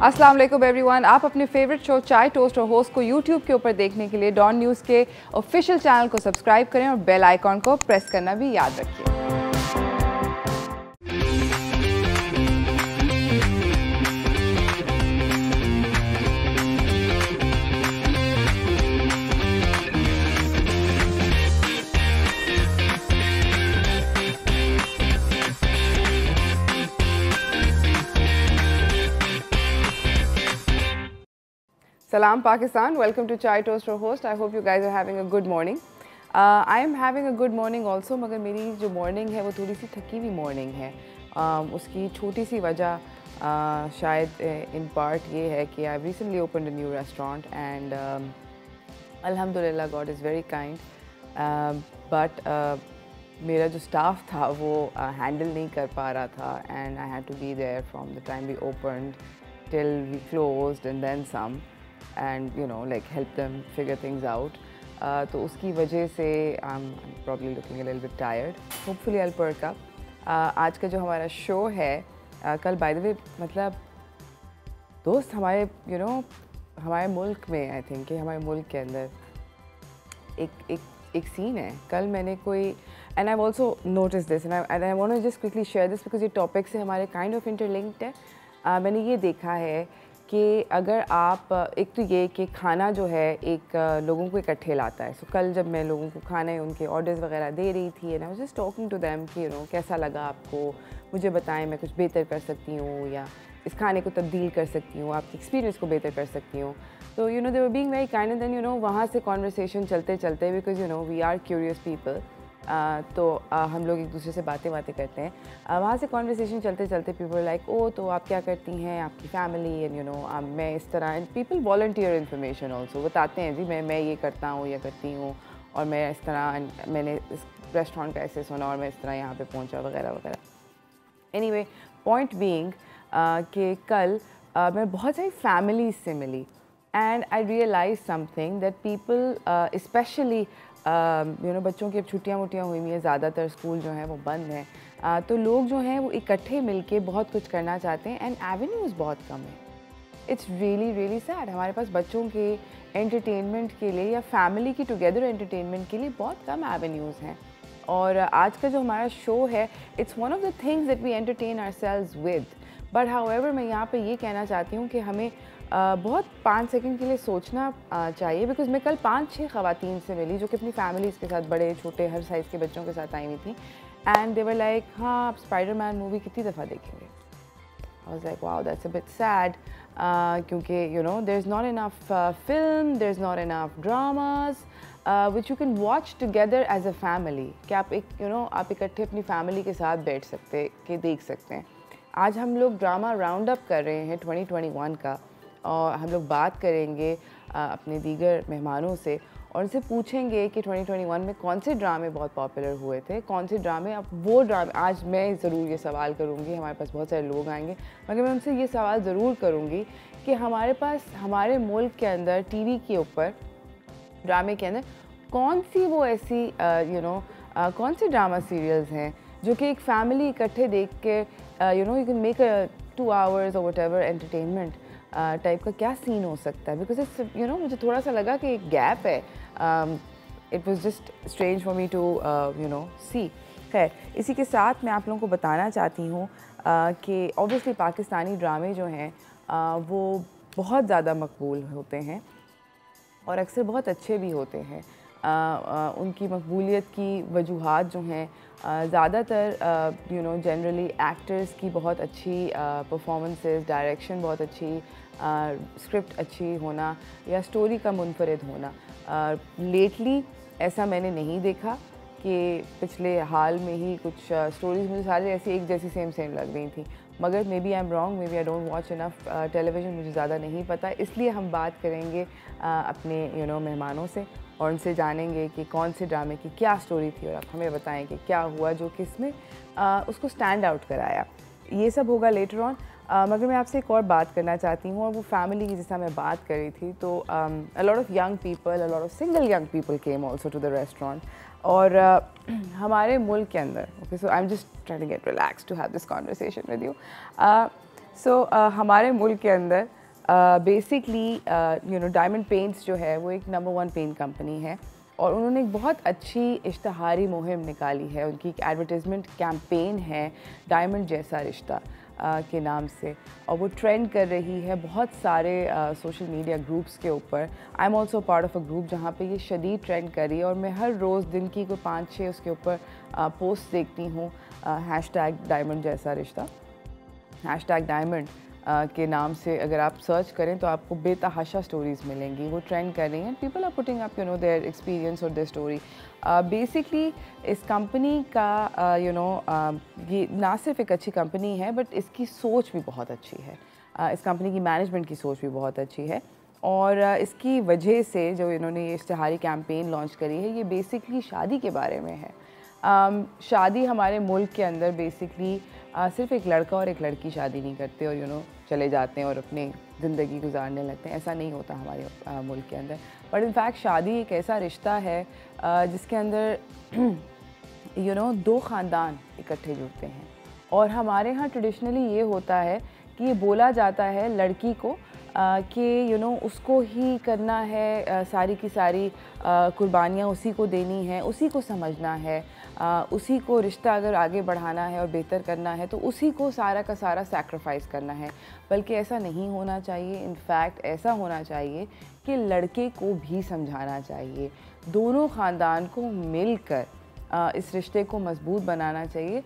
अस्सलाम वालेकुम एवरीवन। आप अपने फेवरेट शो चाय टोस्ट और होस्ट को यूट्यूब के ऊपर देखने के लिए डॉन न्यूज़ के ऑफिशियल चैनल को सब्सक्राइब करें और बेल आइकॉन को प्रेस करना भी याद रखिए। Salam Pakistan, welcome to Chai Toast or Host. I hope you guys are having a good morning. I am having a good morning also, मगर मेरी जो morning है वो थोड़ी सी थकी हुई morning है। उसकी छोटी सी वजह शायद in part ये है कि I've recently opened a new restaurant and Alhamdulillah God is very kind. But मेरा जो staff था वो handle नहीं कर पा रहा था and I had to be there from the time we opened till we closed and then some. And you know, like help them figure things out. तो उसकी वजह से I'm probably looking a little bit tired. Hopefully I'll perk up. आज का जो हमारा show है कल by the way मतलब दोस्त हमारे you know हमारे मुल्क में I think कि हमारे मुल्क के अंदर एक सीन है। कल मैंने कोई and I've also noticed this and I want to just quickly share this because ये topic से हमारे kind of interlinked है। मैंने ये देखा है कि अगर आप एक तो ये कि खाना जो है एक लोगों को इकट्ठे लाता है। कल जब मैं लोगों को खाने उनके ऑर्डर्स वगैरह दे रही थी and I was just talking to them कि यू नो कैसा लगा आपको, मुझे बताएं मैं कुछ बेहतर कर सकती हूँ या इस खाने को तब्दील कर सकती हूँ, आपके एक्सपीरियंस को बेहतर कर सकती हूँ। तो you know they were being very kind and then you know वहाँ से कॉन्वर्सेशन चलते चलते because you know we are curious people तो हम लोग एक दूसरे से बातें करते हैं। वहाँ से कॉन्वर्सेशन चलते चलते पीपल लाइक ओ तो आप क्या करती हैं, आपकी फैमिली एंड यू नो मैं इस तरह and people volunteer information also बताते हैं जी मैं ये करता हूँ या करती हूँ और मैं इस तरह मैंने इस रेस्टोरेंट का ऐसे सुना और मैं इस तरह यहाँ पे पहुँचा वगैरह वगैरह। एनीवे पॉइंट बीइंग कि कल मैं बहुत सारी फैमिलीज से मिली and I realise something that people specially you know बच्चों की अब छुट्टियाँ वुट्टियाँ हुई हुई हैं, ज़्यादातर स्कूल जो हैं वो बंद हैं तो लोग जो हैं वो इकट्ठे मिलके बहुत कुछ करना चाहते हैं एंड एवेन्यूज़ बहुत कम है। It's really sad. हमारे पास बच्चों के एंटरटेनमेंट के लिए या फैमिली की टुगेदर एंटरटेनमेंट के लिए बहुत कम एवेन्यूज़ हैं। और आज का जो हमारा शो है it's one of the things that we entertain ourselves with. But however मैं यहाँ पे ये कहना चाहती हूँ कि हमें बहुत 5 सेकंड के लिए सोचना चाहिए बिकॉज मैं कल 5-6 ख़वातीन से मिली जो कि अपनी फैमिलीज़ के साथ बड़े छोटे हर साइज़ के बच्चों के साथ आई हुई थी एंड दे वर लाइक हाँ आप स्पाइडरमैन मूवी कितनी दफ़ा देखेंगे। I was like wow that's a bit sad क्योंकि you know there is not enough film, there is not enough dramas which you can watch together as a family कि आप एक you know आप इकट्ठे अपनी फैमिली के साथ बैठ सकते कि देख सकते हैं। आज हम लोग ड्रामा राउंड अप कर रहे हैं 2021 का और हम लोग बात करेंगे अपने दीगर मेहमानों से और उनसे पूछेंगे कि 2021 में कौन से ड्रामे बहुत पॉपुलर हुए थे, कौन से ड्रामे अब वो ड्रामे। आज मैं ज़रूर ये सवाल करूँगी, हमारे पास बहुत सारे लोग आएंगे मगर मैं उनसे ये सवाल ज़रूर करूँगी कि हमारे पास हमारे मुल्क के अंदर टीवी के ऊपर ड्रामे के अंदर कौन सी वो ऐसी यू नो कौन से ड्रामा सीरियल्स हैं जो कि एक फैमिली इकट्ठे देख के you know you can make a 2 hours और वट एवर एंटरटेनमेंट टाइप का क्या सीन हो सकता है। बिकॉज इट्स यू नो मुझे थोड़ा सा लगा कि एक गैप है। It was just strange for me to you know see. खैर इसी के साथ मैं आप लोगों को बताना चाहती हूँ कि ऑब्वियसली पाकिस्तानी ड्रामे जो हैं वो बहुत ज़्यादा मकबूल होते हैं और अक्सर बहुत अच्छे भी होते हैं। उनकी मकबूलियत की वजूहात जो हैं ज़्यादातर यू नो जनरली एक्टर्स की बहुत अच्छी परफॉर्मेंसेस, डायरेक्शन बहुत अच्छी, स्क्रिप्ट अच्छी होना या स्टोरी का मुनफरद होना। लेटली ऐसा मैंने नहीं देखा कि पिछले हाल में ही कुछ स्टोरीज़ मुझे सारी ऐसी एक जैसी सेम लग रही थी मगर maybe I am wrong, maybe I don't watch enough television, मुझे ज़्यादा नहीं पता। इसलिए हम बात करेंगे अपने यू नो मेहमानों से और उनसे जानेंगे कि कौन से ड्रामे की क्या स्टोरी थी और आप हमें बताएं कि क्या हुआ जो कि इसमें उसको स्टैंड आउट कराया। ये सब होगा लेटर ऑन। मगर मैं आपसे एक और बात करना चाहती हूँ और वो फैमिली की जैसा मैं बात कर रही थी तो a lot of young people, a lot of single young people came also to the restaurant और हमारे मुल्क के अंदर okay so I am just trying to get relax to have this conversation with you. हमारे मुल्क के अंदर basically diamond paints जो है वो एक नंबर 1 पेंट कंपनी है और उन्होंने एक बहुत अच्छी इश्तहारी मुहिम निकाली है। उनकी एक एडवर्टाइजमेंट कैंपेन है डायमंड जैसा रिश्ता के नाम से, और वो ट्रेंड कर रही है बहुत सारे सोशल मीडिया ग्रुप्स के ऊपर। I am also part of a group जहाँ पे ये शदीद ट्रेंड कर रही है और मैं हर रोज़ दिन की कोई 5-6 उसके ऊपर पोस्ट देखती हूँ हैशटैग डायमंड जैसा रिश्ता, हैशटैग डायमंड के नाम से अगर आप सर्च करें तो आपको बेतहाशा स्टोरीज़ मिलेंगी। वो ट्रेंड कर रही हैं, people are putting up their experience और देयर स्टोरी। बेसिकली इस कंपनी का ये ना सिर्फ एक अच्छी कंपनी है बट इसकी सोच भी बहुत अच्छी है। इस कंपनी की मैनेजमेंट की सोच भी बहुत अच्छी है और इसकी वजह से जो इन्होंने ये इश्तिहारी कैंपेन लॉन्च करी है ये बेसिकली शादी के बारे में है। शादी हमारे मुल्क के अंदर बेसिकली सिर्फ एक लड़का और एक लड़की शादी नहीं करते और चले जाते हैं और अपनी ज़िंदगी गुजारने लगते हैं, ऐसा नहीं होता हमारे मुल्क के अंदर। बट इनफैक्ट शादी एक ऐसा रिश्ता है जिसके अंदर दो ख़ानदान इकट्ठे जुड़ते हैं और हमारे यहाँ ट्रेडिशनली ये होता है कि ये बोला जाता है लड़की को कि उसको ही करना है, सारी की सारी कुर्बानियाँ उसी को देनी है, उसी को समझना है, उसी को रिश्ता अगर आगे बढ़ाना है और बेहतर करना है तो उसी को सारा का सारा सैक्रिफाइस करना है। बल्कि ऐसा नहीं होना चाहिए। इनफैक्ट ऐसा होना चाहिए कि लड़के को भी समझाना चाहिए, दोनों ख़ानदान को मिलकर इस रिश्ते को मजबूत बनाना चाहिए।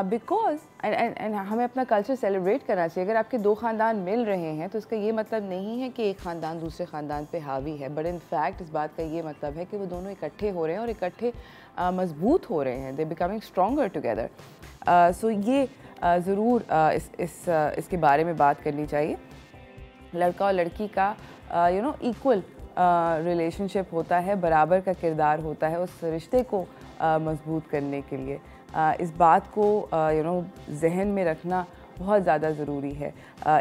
बिकॉज एंड हमें अपना कल्चर सेलिब्रेट करना चाहिए। अगर आपके दो ख़ानदान मिल रहे हैं तो इसका ये मतलब नहीं है कि एक ख़ानदान दूसरे ख़ानदान पे हावी है, बट इनफैक्ट इस बात का ये मतलब है कि वो दोनों इकट्ठे हो रहे हैं और इकट्ठे मजबूत हो रहे हैं, दे बिकमिंग स्ट्रॉन्गर टुगेदर। सो ये ज़रूर इसके बारे में बात करनी चाहिए। लड़का और लड़की का इक्वल रिलेशनशिप होता है, बराबर का किरदार होता है उस रिश्ते को मजबूत करने के लिए। इस बात को जहन में रखना बहुत ज़्यादा ज़रूरी है।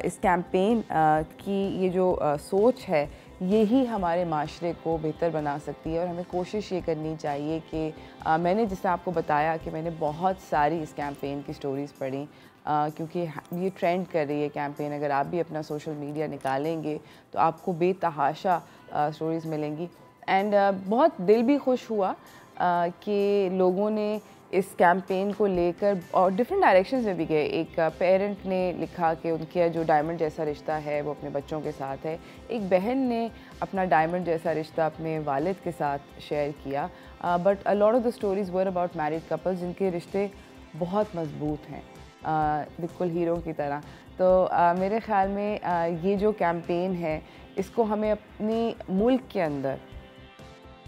इस कैंपेन की ये जो सोच है यही हमारे माशरे को बेहतर बना सकती है और हमें कोशिश ये करनी चाहिए कि मैंने जैसे आपको बताया कि मैंने बहुत सारी इस कैंपेन की स्टोरीज़ पढ़ी क्योंकि ये ट्रेंड कर रही है कैंपेन। अगर आप भी अपना सोशल मीडिया निकालेंगे तो आपको बेतहाशा स्टोरीज़ मिलेंगी। एंड बहुत दिल भी खुश हुआ कि लोगों ने इस कैंपेन को लेकर और डिफरेंट डायरेक्शंस में भी गए। एक पेरेंट ने लिखा कि उनके जो डायमंड जैसा रिश्ता है वो अपने बच्चों के साथ है। एक बहन ने अपना डायमंड जैसा रिश्ता अपने वालिद के साथ शेयर किया। But a lot of the stories were about married couples जिनके रिश्ते बहुत मजबूत हैं, बिल्कुल हीरो की तरह। तो मेरे ख़्याल में ये जो कैंपेन है इसको हमें अपने मुल्क के अंदर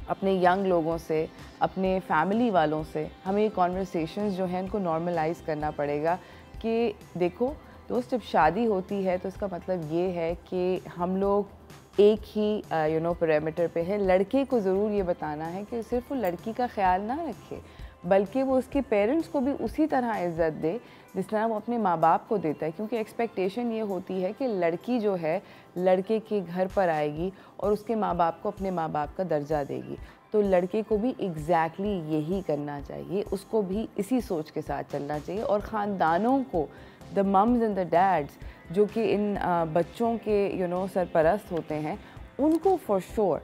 अपने यंग लोगों से, अपने फैमिली वालों से हमें ये कॉन्वर्सेशंस जो हैं उनको नॉर्मलाइज़ करना पड़ेगा कि देखो दोस्त, जब शादी होती है तो इसका मतलब ये है कि हम लोग एक ही पैरामीटर पे है। लड़के को ज़रूर ये बताना है कि सिर्फ वो लड़की का ख्याल ना रखे बल्कि वो उसके पेरेंट्स को भी उसी तरह इज़्ज़त दे जिस तरह वो अपने माँ बाप को देता है, क्योंकि एक्सपेक्टेशन ये होती है कि लड़की जो है लड़के के घर पर आएगी और उसके माँ बाप को अपने माँ बाप का दर्जा देगी। तो लड़के को भी एग्जैक्टली यही करना चाहिए, उसको भी इसी सोच के साथ चलना चाहिए। और ख़ानदानों को, the mums and the dads जो कि इन बच्चों के सरपरस्त होते हैं, उनको फॉर श्योर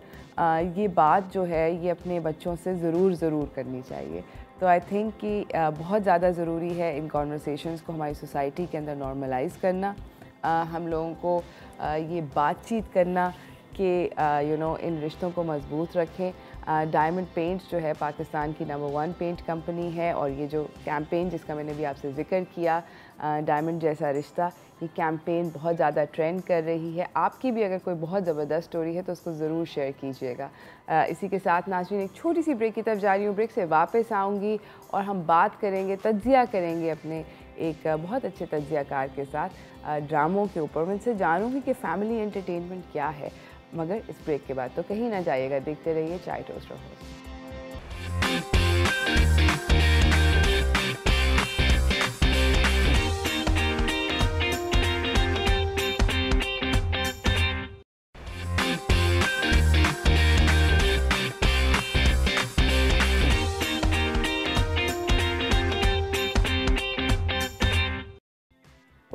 ये बात जो है ये अपने बच्चों से ज़रूर करनी चाहिए। तो आई थिंक कि बहुत ज़्यादा ज़रूरी है इन कॉन्वर्सेशंस को हमारी सोसाइटी के अंदर नॉर्मलाइज़ करना, हम लोगों को ये बातचीत करना कि इन रिश्तों को मजबूत रखें। डायमंड पेंट्स जो है पाकिस्तान की नंबर 1 पेंट कंपनी है और ये जो कैंपेन जिसका मैंने भी आपसे ज़िक्र किया, डायमंड जैसा रिश्ता, ये कैंपेन बहुत ज़्यादा ट्रेंड कर रही है। आपकी भी अगर कोई बहुत ज़बरदस्त स्टोरी है तो उसको ज़रूर शेयर कीजिएगा। इसी के साथ नाज़रीन एक छोटी सी ब्रेक की तरफ जा रही हूँ। ब्रेक से वापस आऊँगी और हम बात करेंगे, तज्ज़िया करेंगे अपने एक बहुत अच्छे तज्ज़ियाकार के साथ ड्रामों के ऊपर। मैं इनसे जानूँगी कि फ़ैमिली एंटरटेनमेंट क्या है, मगर इस ब्रेक के बाद। तो कहीं ना जाइएगा, देखते रहिए Chai toast roast.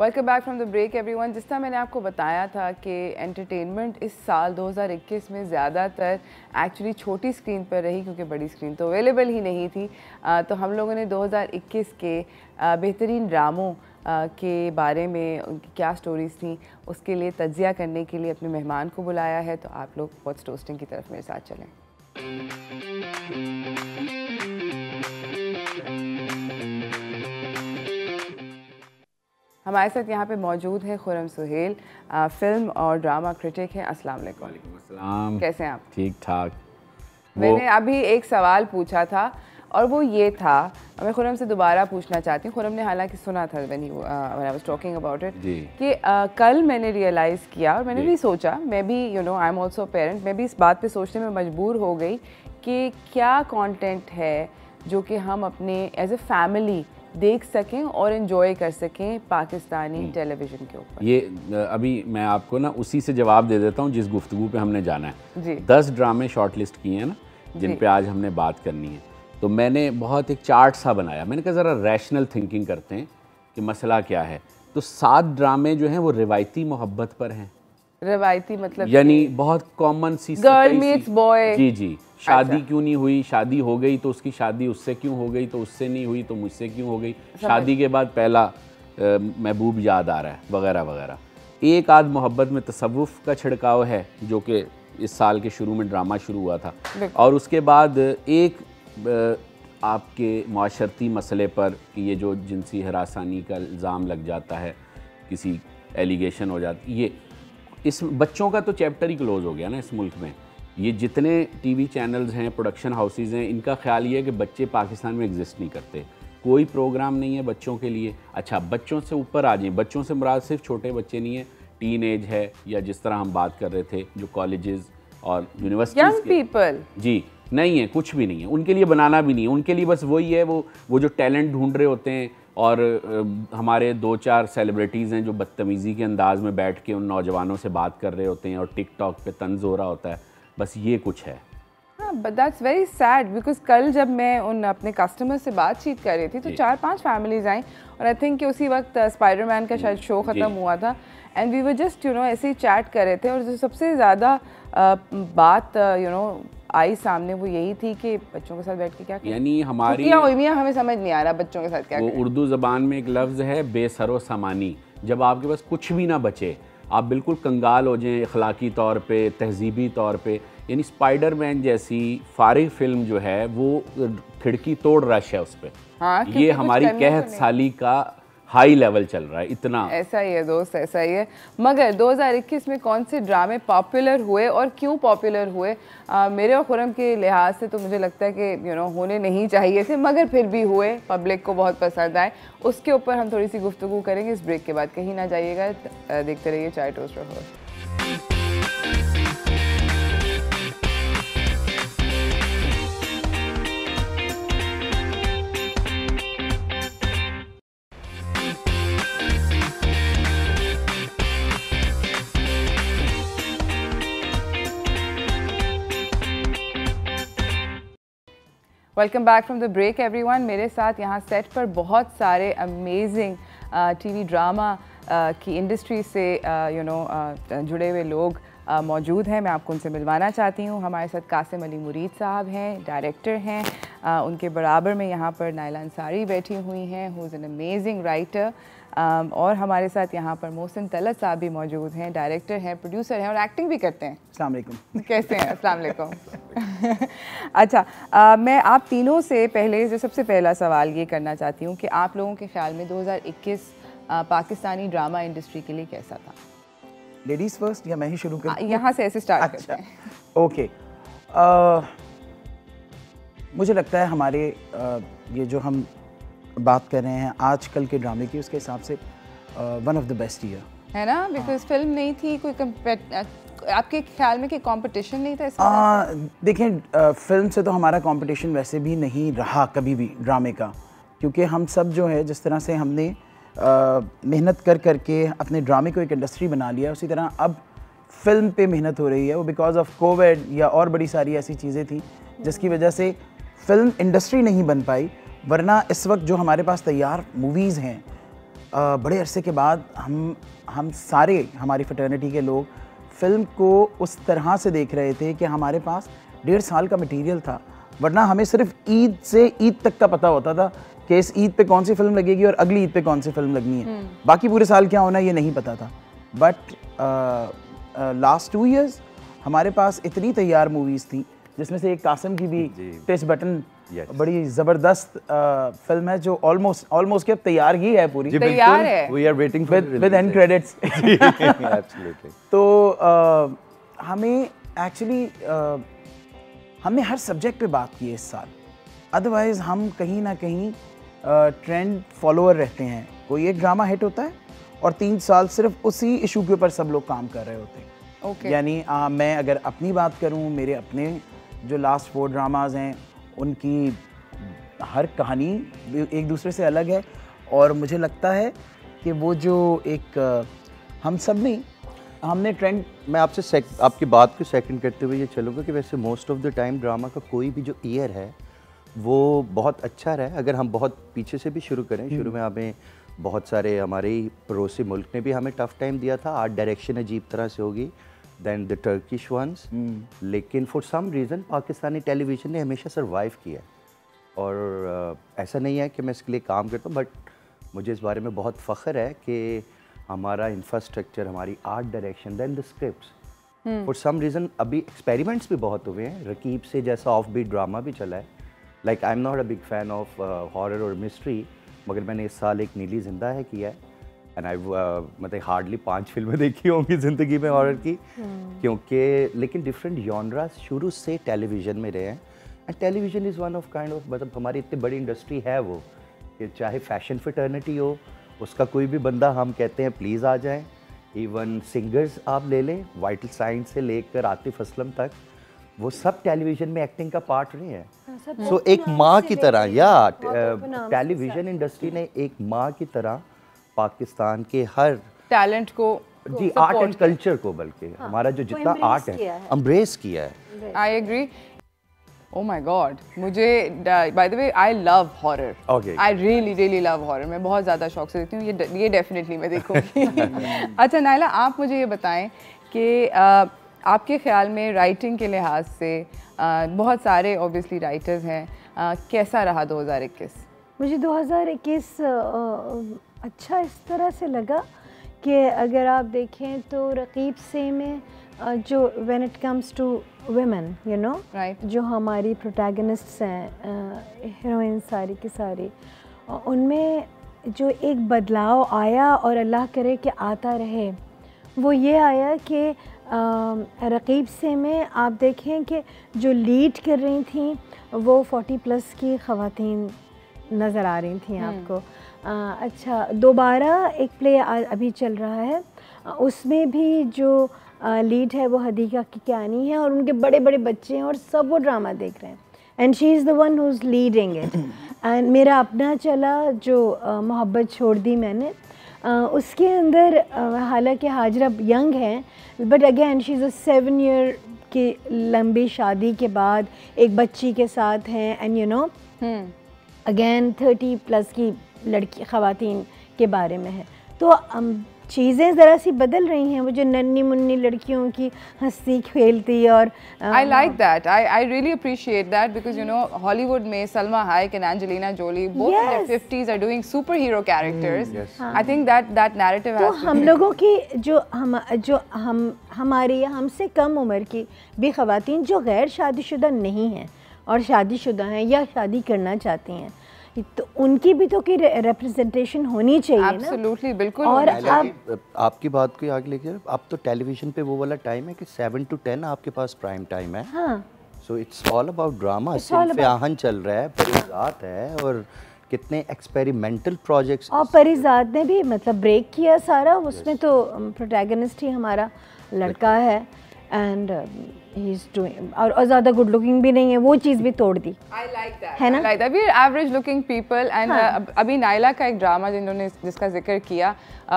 Welcome back from the break everyone. जिस तरह मैंने आपको बताया था कि एंटरटेनमेंट इस साल 2021 में ज़्यादातर एक्चुअली छोटी स्क्रीन पर रही, क्योंकि बड़ी स्क्रीन तो अवेलेबल ही नहीं थी। तो हम लोगों ने 2021 के बेहतरीन ड्रामों के बारे में, उनकी क्या स्टोरीज़ थी, उसके लिए तज्जिया करने के लिए अपने मेहमान को बुलाया है। तो आप लोग व्हाट्स टोस्टिंग की तरफ मेरे साथ चलें। हमारे साथ यहाँ पे मौजूद है खुर्रम सुहेल, फिल्म और ड्रामा क्रिटिक हैं। अस्सलाम वालेकुम। वालेकुम अस्सलाम। कैसे हैं आप? ठीक ठाक। मैंने अभी एक सवाल पूछा था और वो ये था, मैं खुर्रम से दोबारा पूछना चाहती हूँ। खुर्रम ने हालांकि सुना था when I was talking about it कि कल मैंने रियलाइज़ किया और मैंने भी सोचा, मैं भी आई एम ऑल्सो पेरेंट, मैं भी इस बात पे सोचने में मजबूर हो गई कि क्या कंटेंट है जो कि हम अपने एज ए फैमिली देख सकें और एंजॉय कर सकें पाकिस्तानी टेलीविज़न के ऊपर। ये अभी मैं आपको ना उसी से जवाब दे देता हूँ जिस गुफ्तगू पे हमने जाना है जी। 10 ड्रामे शॉर्ट लिस्ट किए हैं ना, जिन पे आज हमने बात करनी है। तो मैंने बहुत एक चार्ट सा बनाया, मैंने कहा ज़रा रैशनल थिंकिंग करते हैं कि मसला क्या है। तो 7 ड्रामे जो हैं वो रिवायती मोहब्बत पर हैं। रिवायती मतलब यानी बहुत कॉमन सी गर्ल मीट्स बॉय। जी जी, शादी क्यों नहीं हुई, शादी हो गई तो उसकी शादी उससे क्यों हो गई, तो उससे नहीं हुई तो मुझसे क्यों हो गई, शादी के बाद पहला महबूब याद आ रहा है, वगैरह वगैरह। एक आध मोहब्बत में तसव्वुफ का छिड़काव है जो कि इस साल के शुरू में ड्रामा शुरू हुआ था। और उसके बाद एक आपके माशरती मसले पर कि ये जो जिनसी हरासानी का इल्ज़ाम लग जाता है, किसी एलिगेशन हो जाती, ये इस बच्चों का तो चैप्टर ही क्लोज़ हो गया ना इस मुल्क में। ये जितने टीवी चैनल्स हैं, प्रोडक्शन हाउसेज़ हैं, इनका ख्याल ये है कि बच्चे पाकिस्तान में एग्जिस्ट नहीं करते, कोई प्रोग्राम नहीं है बच्चों के लिए। अच्छा, बच्चों से ऊपर आ जाएं, बच्चों से मुराद सिर्फ छोटे बच्चे नहीं है, टीन एज है, या जिस तरह हम बात कर रहे थे जो कॉलेजेस और यूनिवर्सिटीज़ यंग पीपल, जी नहीं है, कुछ भी नहीं है उनके लिए, बनाना भी नहीं है उनके लिए। बस वही है, वो जो टैलेंट ढूंढ रहे होते हैं। और हमारे 2-4 सेलिब्रिटीज़ हैं जो बदतमीज़ी के अंदाज में बैठ के उन नौजवानों से बात कर रहे होते हैं और टिकटॉक पे तंज हो रहा होता है। बस ये कुछ है। हाँ, but that's very sad because कल जब मैं उन अपने कस्टमर से बातचीत कर रही थी तो 4-5 फैमिलीज आई और आई थिंक कि उसी वक्त स्पाइडरमैन का शायद शो ख़त्म हुआ था एंड वी वर जस्ट ऐसे ही चैट कर रहे थे। और जो सबसे ज़्यादा बात आई सामने वो यही थी कि बच्चों के साथ बैठ के क्या करें। यानी हमारी हमें समझ नहीं आ रहा बच्चों के साथ क्या करें। उर्दू ज़बान में एक लफ्ज़ है बेसरो सामानी। जब आपके पास कुछ भी ना बचे, आप बिल्कुल कंगाल हो जाएं अखलाकी तौर पे, तहजीबी तौर पे। यानी स्पाइडरमैन जैसी फारिग फिल्म जो है वो खिड़की तोड़ रश है उस पर। हाँ, ये हमारी कहत साली का हाई लेवल चल रहा है इतना। ऐसा ही है दोस्त, ऐसा ही है। मगर 2021 में कौन से ड्रामे पॉपुलर हुए और क्यों पॉपुलर हुए? मेरे और खुर्रम के लिहाज से तो मुझे लगता है कि होने नहीं चाहिए थे, मगर फिर भी हुए, पब्लिक को बहुत पसंद आए। उसके ऊपर हम थोड़ी सी गुफ्तगू करेंगे इस ब्रेक के बाद। कहीं ना जाइएगा, देखते रहिए चाय टोस्ट और। Welcome back from the break everyone. मेरे साथ यहाँ सेट पर बहुत सारे अमेजिंग टीवी ड्रामा की इंडस्ट्री से जुड़े हुए लोग मौजूद हैं। मैं आपको उनसे मिलवाना चाहती हूँ। हमारे साथ कासिम अली मुरीद साहब हैं, डायरेक्टर हैं। उनके बराबर में यहाँ पर नाइला अंसारी बैठी हुई हैं, who is an amazing writer. और हमारे साथ यहाँ पर मोहसिन तलत साहब भी मौजूद हैं, डायरेक्टर हैं, प्रोड्यूसर हैं और एक्टिंग भी करते हैं। अस्सलाम वालेकुम। कैसे हैं? अस्सलाम वालेकुम। अच्छा, मैं आप तीनों से पहले जो सबसे पहला सवाल ये करना चाहती हूँ कि आप लोगों के ख्याल में 2021 पाकिस्तानी ड्रामा इंडस्ट्री के लिए कैसा था? लेडीज़ फर्स्ट या मैं ही शुरू करूँ? यहाँ से ऐसे स्टार्ट करते हैं। ओके, मुझे लगता है हमारे ये जो हम बात कर रहे हैं आजकल के ड्रामे की, उसके हिसाब से one of the best year है ना। बिकॉज फिल्म नहीं थी, कोई आपके ख्याल में कि कंपटीशन नहीं था इसमें? देखें, फिल्म से तो हमारा कंपटीशन वैसे भी नहीं रहा कभी भी ड्रामे का, क्योंकि हम सब जो है जिस तरह से हमने मेहनत कर करके अपने ड्रामे को एक इंडस्ट्री बना लिया, उसी तरह अब फिल्म पे मेहनत हो रही है। वो बिकॉज ऑफ कोविड या और बड़ी सारी ऐसी चीज़ें थी जिसकी वजह से फिल्म इंडस्ट्री नहीं बन पाई। वरना इस वक्त जो हमारे पास तैयार मूवीज़ हैं बड़े अरसे के बाद हम सारे हमारी फ्रेटर्निटी के लोग फ़िल्म को उस तरह से देख रहे थे कि हमारे पास 1.5 साल का मटेरियल था, वरना हमें सिर्फ ईद से ईद तक का पता होता था कि इस ईद पे कौन सी फिल्म लगेगी और अगली ईद पे कौन सी फिल्म लगनी है। बाकी पूरे साल क्या होना ये नहीं पता था। बट लास्ट 2 years हमारे पास इतनी तैयार मूवीज़ थी, जिसमें से एक कासिम की भी टेस्ट बटन बड़ी ज़बरदस्त फिल्म है जो ऑलमोस्ट के अब तैयार ही है, पूरी तैयार है। We are waiting for with and credits. Absolutely. तो हमें एक्चुअली हमने हर सब्जेक्ट पे बात की है इस साल, अदरवाइज़ हम कहीं ना कहीं ट्रेंड फॉलोअर रहते हैं। कोई एक ड्रामा हिट होता है और 3 साल सिर्फ उसी इशू के ऊपर सब लोग काम कर रहे होते हैं। Okay. यानी मैं अगर अपनी बात करूं, मेरे अपने जो लास्ट 4 ड्रामाज हैं उनकी हर कहानी एक दूसरे से अलग है, और मुझे लगता है कि वो जो एक हम सब ने हमने ट्रेंड। मैं आपसे आपकी बात को सेकंड करते हुए ये चलूँगा कि वैसे most of the time drama का कोई भी जो ईयर है वो बहुत अच्छा रहा है। अगर हम बहुत पीछे से भी शुरू करें, शुरू में हमें बहुत सारे हमारे ही पड़ोसी मुल्क ने भी हमें टफ टाइम दिया था, आर्ट डायरेक्शन अजीब तरह से होगी, दैन द टर्किश वंस। लेकिन for some reason Pakistani television ने हमेशा सर्वाइव किया है, और ऐसा नहीं है कि मैं इसके लिए काम करता हूँ, बट मुझे इस बारे में बहुत फ़ख्र है कि हमारा इंफ्रास्ट्रक्चर, हमारी art direction, then the scripts, for some reason अभी एक्सपेरिमेंट्स भी बहुत हुए हैं। रकीब से जैसा ऑफ बीट ड्रामा भी चला है। Like I am not a big fan of horror और मिस्ट्री, मगर मैंने इस साल एक नीली जिंदा है किया है, एंड आई मतलब हार्डली 5 फिल्में देखी होंगी ज़िंदगी में हॉरर की, क्योंकि लेकिन डिफरेंट जॉनरास शुरू से टेलीविज़न में रहे हैं। And television is one of kind of, मतलब हमारी इतनी बड़ी इंडस्ट्री है वो, कि चाहे फैशन फ्रेटर्निटी हो, उसका कोई भी बंदा हम कहते हैं प्लीज़ आ जाएं। इवन सिंगर्स आप ले लें, वाइटल साइंस से लेकर आतिफ असलम तक, वो सब टेलीविज़न में एक्टिंग का पार्ट रहे हैं। सो एक माँ की तरह, या टेलीविज़न इंडस्ट्री ने एक माँ की तरह पाकिस्तान के हर टैलेंट को, जी, आर्ट एंड कल्चर को, बल्कि हमारा जो जितना आर्ट है एम्ब्रेस किया है। I agree. Oh my God, मुझे by the way I love horror. Okay. I really love horror. मैं बहुत ज़्यादा शौक से देखती हूँ, ये डेफिनेटली मैं देखूँगी। अच्छा नाइला, आप मुझे ये बताएं कि आपके ख्याल में राइटिंग के लिहाज से बहुत सारे ऑब्वियसली राइटर्स हैं, कैसा रहा 2021? मुझे 2021 अच्छा इस तरह से लगा कि अगर आप देखें तो रकीब से में जो when it comes to women, you know, right. जो हमारी प्रोटैगनिस्ट्स हैं, हीरोइन सारी की सारी, उनमें जो एक बदलाव आया और अल्लाह करे कि आता रहे, वो ये आया कि रकीब से में आप देखें कि जो लीड कर रही थी वो 40+ की ख़वातीन नज़र आ रही थी आपको। अच्छा, दोबारा एक प्ले अभी चल रहा है, उसमें भी जो लीड है वो हदीका किकियानी है, और उनके बड़े बड़े बच्चे हैं और सब वो ड्रामा देख रहे हैं, and she is the one who is leading it. And मेरा अपना चला जो मोहब्बत छोड़ दी मैंने, उसके अंदर हालांकि हाजरा यंग हैं, but again she is a 7 year की लंबी शादी के बाद एक बच्ची के साथ हैं, एंड यू नो अगेन 30+ की लड़की ख़वातीन के बारे में है। तो चीज़ें ज़रा सी बदल रही हैं, वो जो नन्ही मुन्नी लड़कियों की हंसी खेलती, और I like that. I really appreciate that because you know Hollywood में Salma Hayek and Angelina Jolie both in their 50s are doing superhero characters. I think that narrative तो has to हम be लोगों की जो हमारी या हमसे कम उम्र की भी ख़वातीन जो गैर शादीशुदा नहीं हैं और शादीशुदा हैं या शादी करना चाहती हैं, तो उनकी भी तो की रिप्रेजेंटेशन होनी चाहिए ना। Absolutely, बिल्कुल। और अब आपकी बात को आगे लेकर, अब तो टेलीविजन पे वो वाला टाइम है कि 7 to 10 आपके पास प्राइम टाइम है। हाँ, so it's all about drama. सिर्फ आहन चल रहा है, परिजात है, और कितने एक्सपेरिमेंटल प्रोजेक्ट्स। और परिजात ने भी मतलब ब्रेक किया सारा, उसमें तो प्रोटैगनिस्ट ही हमारा लड़का है, एंड ही इज डूइंग, और ज़्यादा गुड लुकिंग भी नहीं है, वो चीज़ भी तोड़ दी। I like that. है ना? I like that. We are average looking people and अभी नाइला का एक ड्रामा जिसका जिक्र किया,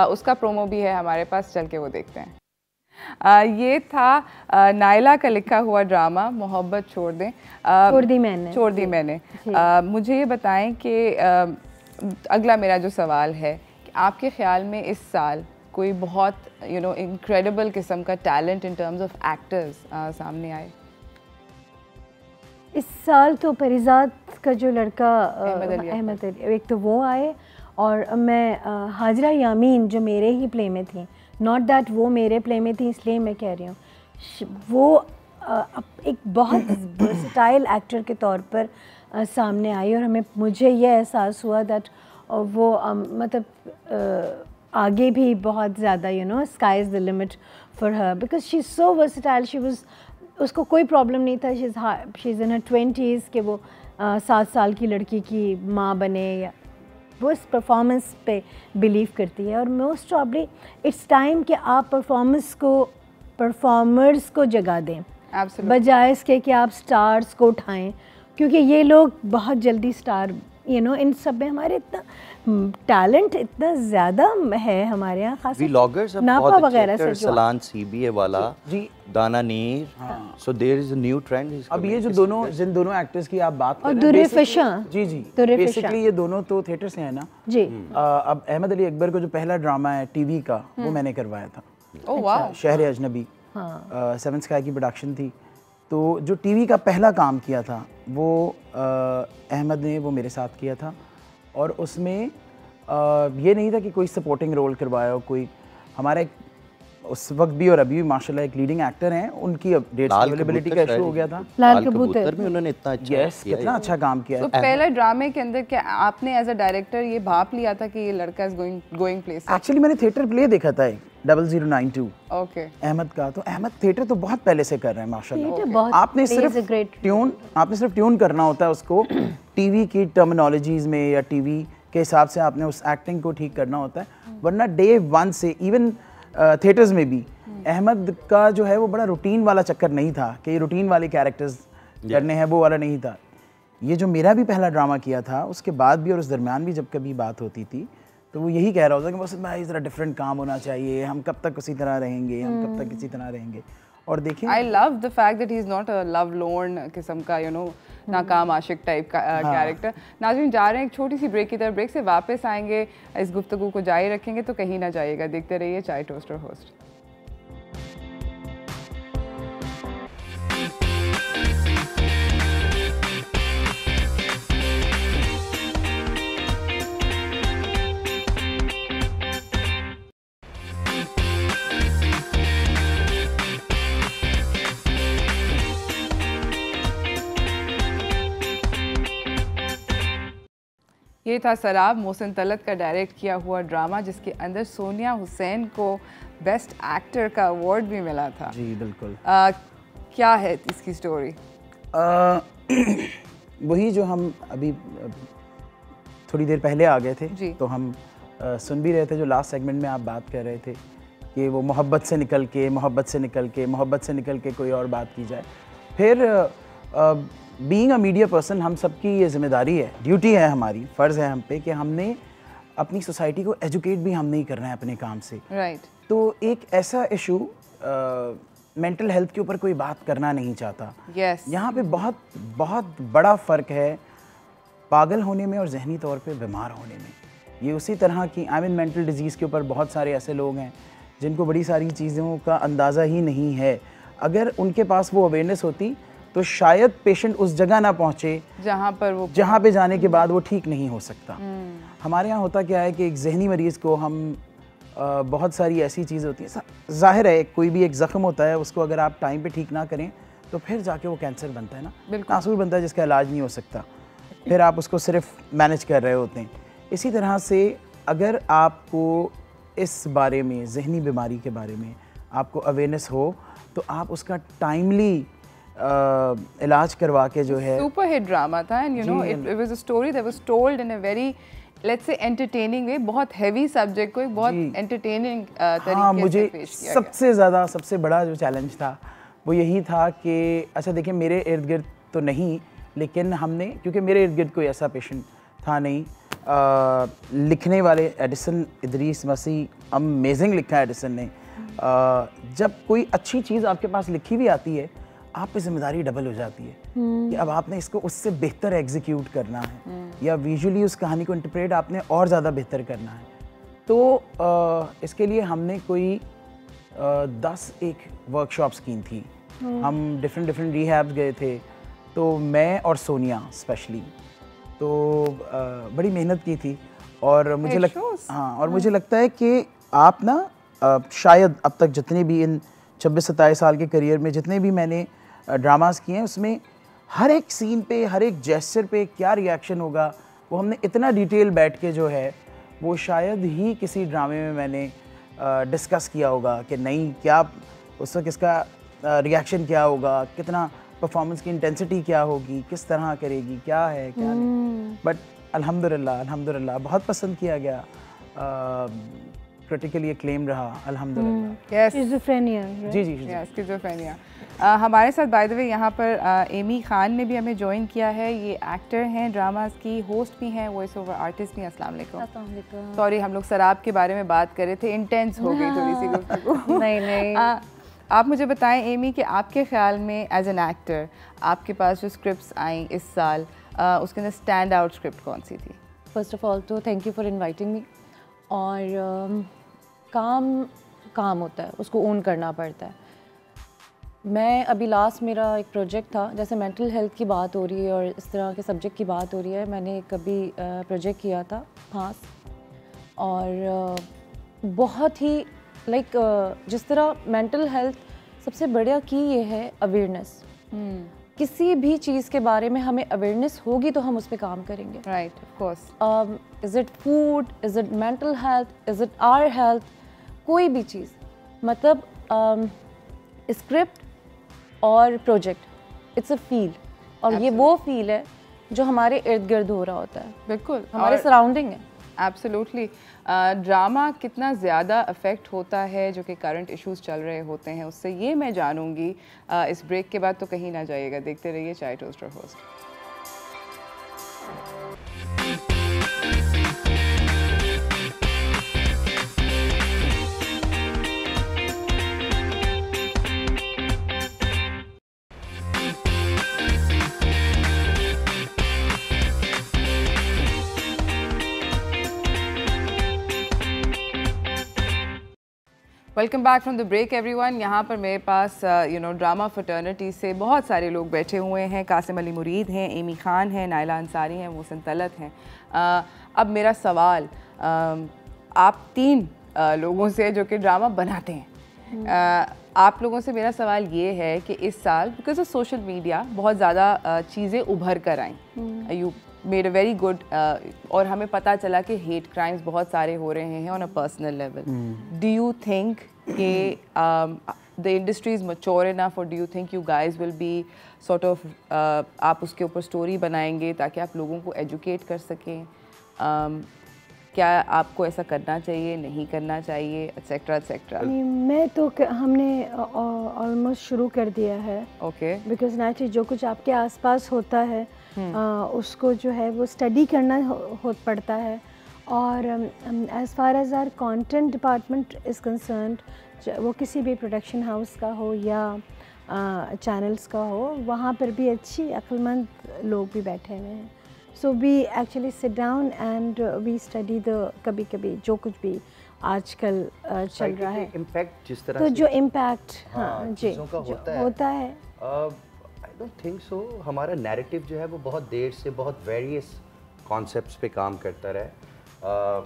उसका प्रोमो भी है हमारे पास, चल के वो देखते हैं। ये था नाइला का लिखा हुआ ड्रामा मोहब्बत छोड़ दें, छोड़ दी मैंने। मुझे ये बताएं कि अगला मेरा जो सवाल है कि आपके ख्याल में इस साल कोई बहुत इनक्रेडिबल किस्म का talent in terms of actors सामने आए? इस साल तो परिजात का जो लड़का अहमद अली, एक तो वो आए, और मैं हाजरा यामीन जो मेरे ही प्ले में थी, नॉट दैट वो मेरे प्ले में थी इसलिए मैं कह रही हूँ, वो एक बहुत वर्सेटाइल एक्टर के तौर पर सामने आई, और मुझे ये एहसास हुआ दैट वो मतलब आगे भी बहुत ज़्यादा sky is the limit for her, because she is so versatile. उसको कोई प्रॉब्लम नहीं था, she is in her 20s कि वो 7 साल की लड़की की माँ बने, या वो इस परफॉर्मेंस पे बिलीव करती है। और मोस्ट प्रॉब्ली इट्स टाइम कि आप परफॉर्मर्स को जगा दें, बजाय इसके कि आप स्टार्स को उठाएं, क्योंकि ये लोग बहुत जल्दी स्टार इन सब में हमारे इतना टैलेंट इतना ज़्यादा है हमारे यहाँ, खास नापा वगैरह से, सलान सीबीए वाला जी, दाना नीर, so there is a new trend. अब ये जो जिन दोनों एक्टर्स की आप बात कर रहे हैं, जी बेसिकली ये दोनों तो थिएटर से हैं ना जी। अब अहमद अली अकबर को जो पहला ड्रामा है टीवी का, वो मैंने करवाया था। ओह वाह, शहर अजनबी, 7 स्काई की प्रोडक्शन थी। तो जो टीवी का पहला काम किया था वो अहमद ने वो मेरे साथ किया था, और उसमें ये नहीं था कि कोई सपोर्टिंग रोल करवाया हो, कोई हमारा एक उस वक्त भी और अभी भी माशाल्लाह एक लीडिंग एक्टर हैं, उनकी अपडेट अवेलेबिलिटी का इशू हो गया था। लाल कबूतर में उन्होंने इतना अच्छा कितना अच्छा काम किया है। तो पहले ड्रामे के अंदर क्या आपने एज अ डायरेक्टर ये भाप लिया था कि ये लड़का इज गोइंग प्लेस? एक्चुअली मैंने थिएटर प्ले देखा था 0092 ओके अहमद का, तो अहमद थिएटर तो बहुत पहले से कर रहे हैं माशाल्लाह। आपने सिर्फ ट्यून करना होता है उसको टीवी की टर्मिनोलॉजीज में, या टीवी के हिसाब से आपने उस एक्टिंग को ठीक करना होता है, वरना डे 1 से इवन थिएटर्स में भी अहमद का जो है वो बड़ा रूटीन वाला चक्कर नहीं था कि ये रूटीन वाले कैरेक्टर्स करने हैं, वो वाला नहीं था। ये जो मेरा भी पहला ड्रामा किया था, उसके बाद भी और उस दरमियान भी जब कभी बात होती थी तो वो यही कह रहा होता कि बस भाई ज़रा डिफरेंट काम होना चाहिए, हम कब तक उसी तरह रहेंगे, हम कब तक इसी तरह रहेंगे। और देखिए I love the fact that he is not a love loan किस्म का नाकाम आशिक टाइप का कैरेक्टर। नाज़रीन जा रहे हैं एक छोटी सी ब्रेक की तरफ, ब्रेक से वापस आएंगे, इस गुफ्तगू को जारी रखेंगे, तो कहीं ना जाइएगा, देखते रहिए चाय टोस्टर होस्ट। ये था सराब, मोहसिन तलत का डायरेक्ट किया हुआ ड्रामा, जिसके अंदर सोनिया हुसैन को बेस्ट एक्टर का अवार्ड भी मिला था। जी बिल्कुल। क्या है इसकी स्टोरी? वही जो हम अभी थोड़ी देर पहले आ गए थे जी। तो हम सुन भी रहे थे, जो लास्ट सेगमेंट में आप बात कर रहे थे कि वो मोहब्बत से निकल के कोई और बात की जाए। फिर बीइंग अ मीडिया पर्सन हम सबकी ये जिम्मेदारी है, ड्यूटी है हमारी, फ़र्ज़ है हम पे कि हमने अपनी सोसाइटी को एजुकेट भी हमने ही करना है अपने काम से। राइट। तो एक ऐसा इशू मेंटल हेल्थ के ऊपर कोई बात करना नहीं चाहता। yes. यहाँ पे बहुत बहुत बड़ा फ़र्क है पागल होने में और जहनी तौर पे बीमार होने में। ये उसी तरह की मेंटल डिजीज़ के ऊपर बहुत सारे ऐसे लोग हैं जिनको बड़ी सारी चीज़ों का अंदाज़ा ही नहीं है। अगर उनके पास वो अवेयरनेस होती तो शायद पेशेंट उस जगह ना पहुँचे जहाँ पे जाने के बाद वो ठीक नहीं हो सकता। हमारे यहाँ होता क्या है कि एक जहनी मरीज़ को हम बहुत सारी ऐसी चीज़ें होती हैं, ज़ाहिर है कोई भी एक ज़ख्म होता है, उसको अगर आप टाइम पे ठीक ना करें तो फिर जाके वो कैंसर बनता है ना, नासूर बनता है जिसका इलाज नहीं हो सकता, फिर आप उसको सिर्फ मैनेज कर रहे होते हैं। इसी तरह से अगर आपको इस बारे में, जहनी बीमारी के बारे में आपको अवेयरनेस हो तो आप उसका टाइमली इलाज करवा के जो है। सुपर हिट ड्रामा था and you know it was a story that was told in a very let's say entertaining way. बहुत हैवी सब्जेक्ट को एक बहुत एंटरटेनिंग तरीके से पेश किया। सबसे ज़्यादा सबसे बड़ा जो चैलेंज था वो यही था कि अच्छा देखिए मेरे इर्द गिर्द तो नहीं, लेकिन हमने, क्योंकि मेरे इर्द गिर्द कोई ऐसा पेशेंट था नहीं, लिखने वाले एडिसन इदरीस मसीह अमेजिंग लिखा है एडिसन ने। जब कोई अच्छी चीज़ आपके पास लिखी भी आती है आप पे जिम्मेदारी डबल हो जाती है कि अब आपने इसको उससे बेहतर एग्जीक्यूट करना है या विजुअली उस कहानी को इंटरप्रेट आपने और ज़्यादा बेहतर करना है। तो इसके लिए हमने कोई 10 एक वर्कशॉप्स की थी। हम डिफरेंट रिहैब्स गए थे, तो मैं और सोनिया स्पेशली तो बड़ी मेहनत की थी। और मुझे मुझे लगता है कि आप ना शायद अब तक जितने भी इन 26-27 साल के करियर में जितने भी मैंने ड्रामास किए हैं, उसमें हर एक सीन पे, हर एक जेस्चर पे क्या रिएक्शन होगा, वो हमने इतना डिटेल बैठ के जो है वो शायद ही किसी ड्रामे में मैंने डिस्कस किया होगा कि नहीं, क्या उस वक्त इसका रिएक्शन क्या होगा, कितना परफॉर्मेंस की इंटेंसिटी क्या होगी, किस तरह करेगी, क्या है क्या नहीं। बट अल्हम्दुलिल्लाह बहुत पसंद किया गया, क्रिटिकली एक्लेम रहा अल्हम्दुलिल्लाह। स्किज़ोफ्रेनिया, जी स्किज़ोफ्रेनिया। हमारे साथ बाय द वे यहाँ पर एमी खान ने भी हमें ज्वाइन किया है। ये एक्टर हैं, ड्रामास की होस्ट भी हैं, वॉइस ओवर आर्टिस्ट भी हैं। अस्सलाम वालेकुम। सॉरी, हम लोग शराब के बारे में बात कर रहे थे, इंटेंस हो गई थोड़ी सी गुफ्तगू। नहीं आप मुझे बताएं एमी कि आपके ख्याल में एज एन एक्टर आपके पास जो स्क्रिप्ट्स आई इस साल, उसके अंदर स्टैंड आउट स्क्रिप्ट कौन सी थी? फर्स्ट ऑफ ऑल तो thank you for inviting me. और काम होता है, उसको ओन करना पड़ता है। मैं अभी लास्ट मेरा एक प्रोजेक्ट था, जैसे मेंटल हेल्थ की बात हो रही है और इस तरह के सब्जेक्ट की बात हो रही है, मैंने कभी प्रोजेक्ट किया था फांस, और बहुत ही जिस तरह मेंटल हेल्थ सबसे बढ़िया की ये है अवेयरनेस। किसी भी चीज़ के बारे में हमें अवेयरनेस होगी तो हम उस पर काम करेंगे। Right, of course. Is it food, is it mental health, is it our health, कोई भी चीज़, मतलब स्क्रिप्ट और प्रोजेक्ट, इट्स अ फील, और ये वो फील है जो हमारे इर्द गिर्द हो रहा होता है। बिल्कुल, हमारे सराउंडिंग है। एब्सोल्युटली। ड्रामा कितना ज़्यादा अफेक्ट होता है जो कि करंट इश्यूज चल रहे होते हैं, उससे ये मैं जानूंगी इस ब्रेक के बाद। तो कहीं ना जाइएगा, देखते रहिए चाय toaster host. Welcome back from the break everyone. यहाँ पर मेरे पास ड्रामा फ्रेटर्निटी से बहुत सारे लोग बैठे हुए हैं। कासिम अली मुरीद हैं, एमी खान हैं, नाइला अंसारी हैं, मोहसिन तलत हैं। अब मेरा सवाल आप तीन लोगों से जो कि ड्रामा बनाते हैं, आप लोगों से मेरा सवाल ये है कि इस साल बिकॉज ऑफ सोशल मीडिया बहुत ज़्यादा चीज़ें उभर कर आईं। You made a very good, और हमें पता चला कि हेट क्राइम्स बहुत सारे हो रहे हैं on a personal level. Do you think कि the industry is mature enough, और do you think you guys will be sort of, आप उसके ऊपर स्टोरी बनाएंगे ताकि आप लोगों को एजुकेट कर सकें? क्या आपको ऐसा करना चाहिए, नहीं करना चाहिए, एट्सेट्रा एट्सेट्रा? मैं तो हमने ऑलमोस्ट शुरू कर दिया है। ओके। बिकॉज नेचुरली जो कुछ आपके आसपास होता है उसको जो है वो स्टडी करना पड़ता है। और as far as our content department is concerned, वो किसी भी प्रोडक्शन हाउस का हो या चैनल्स का हो, वहाँ पर भी अच्छी अक्लमंद लोग भी बैठे हुए हैं। So we actually sit down and we study the कभी कभी जो कुछ भी आजकल चल रहा है, इम्पैक्ट जिस तरह तो से जो इम्पैक्ट चीज़ों का होता है। I don't think so. हमारा नैरेटिव जो है वो बहुत देर से बहुत वेरियस कॉन्सेप्ट्स पे काम करता रहा।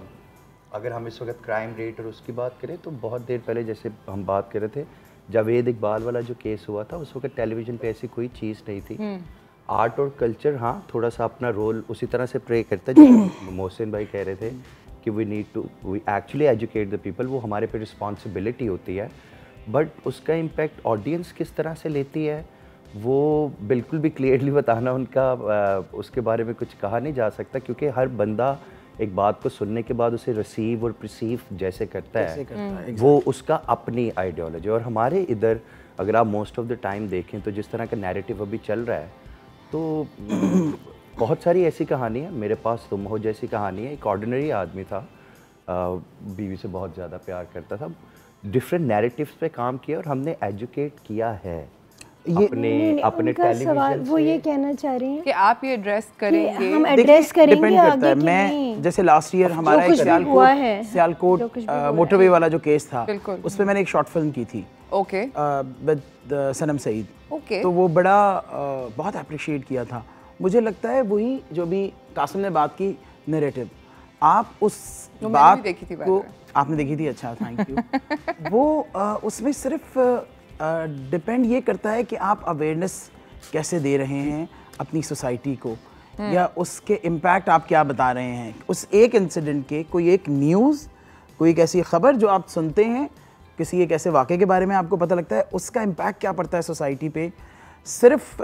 अगर हम इस वक्त क्राइम रेट और उसकी बात करें तो बहुत देर पहले जैसे हम बात कर रहे थे, जावेद इकबाल वाला जो केस हुआ था, उस वक्त टेलीविज़न पे ऐसी कोई चीज़ नहीं थी। आर्ट और कल्चर हाँ थोड़ा सा अपना रोल उसी तरह से प्ले करता है, जो मोहसिन भाई कह रहे थे कि we actually educate the people, वो हमारे पे रिस्पॉन्सिबिलिटी होती है। बट उसका इम्पैक्ट ऑडियंस किस तरह से लेती है वो बिल्कुल भी क्लियरली बताना उनका उसके बारे में कुछ कहा नहीं जा सकता, क्योंकि हर बंदा एक बात को सुनने के बाद उसे रिसीव और परसीव जैसे करता है वो उसका अपनी आइडियोलॉजी। और हमारे इधर अगर आप मोस्ट ऑफ द टाइम देखें तो जिस तरह का नैरेटिव अभी चल रहा है, तो बहुत सारी ऐसी कहानी है। मेरे पास तुम हो जैसी कहानी है। एक ऑर्डिनरी आदमी था, बीवी से बहुत ज़्यादा प्यार करता था, डिफरेंट नैरेटिव्स पे काम किया और हमने एजुकेट किया है। अपने उनका सवाल टेलीविजन वो ये कहना चाह रही हैं कि आप ये एड्रेस कि करेंगे। हम एड्रेस करेंगे डिपेंड करता आगे है। कि मैं नहीं। जैसे लास्ट ईयर हमारा कुछ भी हुआ है, सियालकोट जो कुछ भी हुआ मोटरवे वाला जो केस था, बिल्कुल। उस पे मैंने एक शॉर्ट फिल्म की थी okay with Sanam Saeed. Okay तो वो बड़ा बहुत अप्रिशिएट किया था। मुझे लगता है वही जो भी कासिम ने बात की, नैरेटिव, आप उस मैंने बात भी देखी थी by को the way। आपने देखी थी, अच्छा थैंक यू। वो उसमें सिर्फ डिपेंड ये करता है कि आप अवेयरनेस कैसे दे रहे हैं अपनी सोसाइटी को, या उसके इम्पैक्ट आप क्या बता रहे हैं। उस एक इंसिडेंट के, कोई एक न्यूज़, कोई एक ऐसी खबर जो आप सुनते हैं, किसी एक ऐसे वाक़े के बारे में आपको पता लगता है, उसका इम्पैक्ट क्या पड़ता है सोसाइटी पे। सिर्फ